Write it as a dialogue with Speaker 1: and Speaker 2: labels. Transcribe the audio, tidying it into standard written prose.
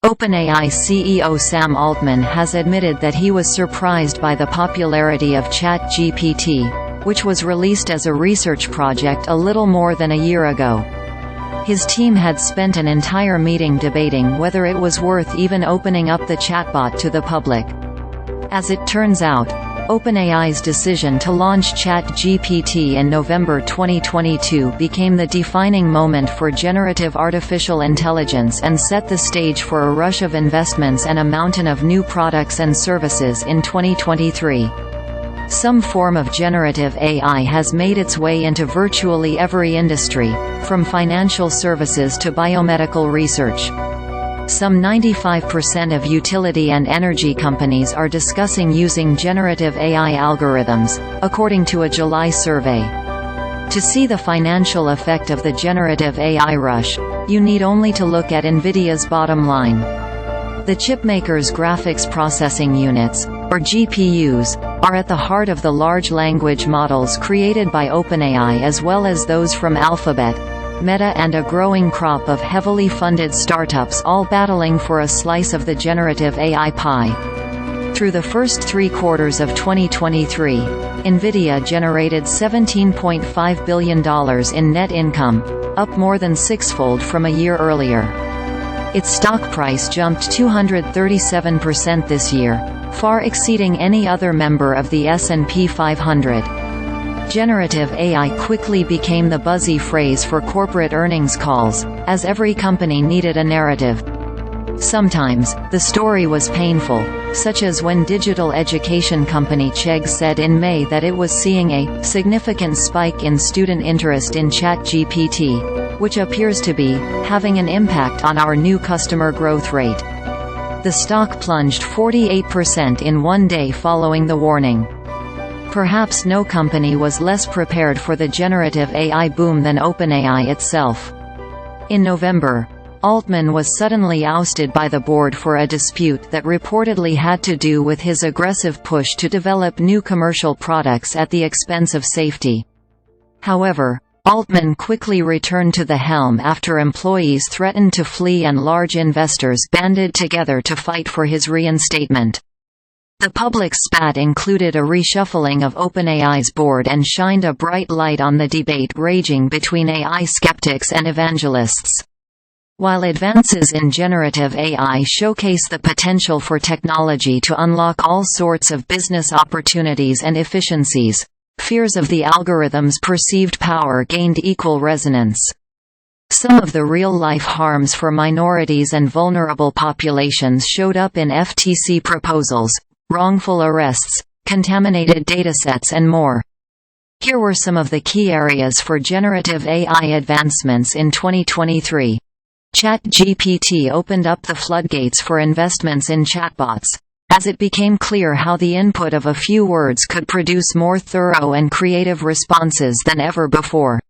Speaker 1: OpenAI CEO Sam Altman has admitted that he was surprised by the popularity of ChatGPT, which was released as a research project a little more than a year ago. His team had spent an entire meeting debating whether it was worth even opening up the chatbot to the public. As it turns out, OpenAI's decision to launch ChatGPT in November 2022 became the defining moment for generative artificial intelligence and set the stage for a rush of investments and a mountain of new products and services in 2023. Some form of generative AI has made its way into virtually every industry, from financial services to biomedical research. Some 95% of utility and energy companies are discussing using generative AI algorithms, according to a July survey. To see the financial effect of the generative AI rush, you need only to look at Nvidia's bottom line. The chipmakers' graphics processing units, or GPUs, are at the heart of the large language models created by OpenAI as well as those from Alphabet, Meta and a growing crop of heavily funded startups all battling for a slice of the generative AI pie. Through the first 3 quarters of 2023, Nvidia generated $17.5 billion in net income, up more than sixfold from a year earlier. Its stock price jumped 237% this year, far exceeding any other member of the S&P 500. Generative AI quickly became the buzzy phrase for corporate earnings calls, as every company needed a narrative. Sometimes, the story was painful, such as when digital education company Chegg said in May that it was seeing a significant spike in student interest in ChatGPT, which appears to be having an impact on our new customer growth rate. The stock plunged 48% in one day following the warning. Perhaps no company was less prepared for the generative AI boom than OpenAI itself. In November, Altman was suddenly ousted by the board for a dispute that reportedly had to do with his aggressive push to develop new commercial products at the expense of safety. However, Altman quickly returned to the helm after employees threatened to flee and large investors banded together to fight for his reinstatement. The public spat included a reshuffling of OpenAI's board and shined a bright light on the debate raging between AI skeptics and evangelists. While advances in generative AI showcase the potential for technology to unlock all sorts of business opportunities and efficiencies, fears of the algorithm's perceived power gained equal resonance. Some of the real-life harms for minorities and vulnerable populations showed up in FTC proposals, wrongful arrests, contaminated datasets and more. Here were some of the key areas for generative AI advancements in 2023. ChatGPT opened up the floodgates for investments in chatbots, as it became clear how the input of a few words could produce more thorough and creative responses than ever before.